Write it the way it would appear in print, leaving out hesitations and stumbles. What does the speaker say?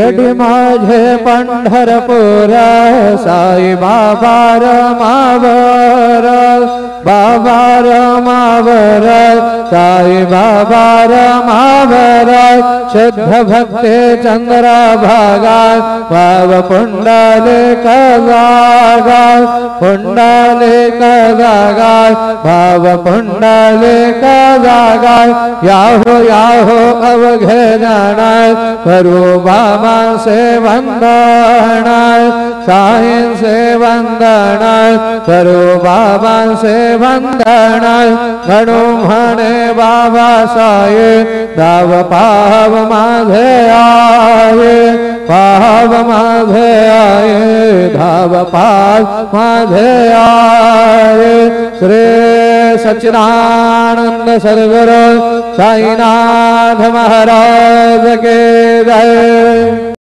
शिर्डी माझे पंढरपूर साई बाबा रमावर बाबा रमावर साई बाबा रमावर शुद्ध भक्ते चंद्र भागा भाव पुंडलिक जागा पुंडलिक जागा भाव पुंडलिक जागा याहो याहो अवघे जाना करू बाबा से वंदन साईं से वंदन करो बाबा से वंदन गणु म्हणे बाबा साये दाव पाव माझे आये पाव माझे आये धाव पाव माझे आये श्री सच्चिदानंद सद्गुरु साईनाथ महाराज के जय।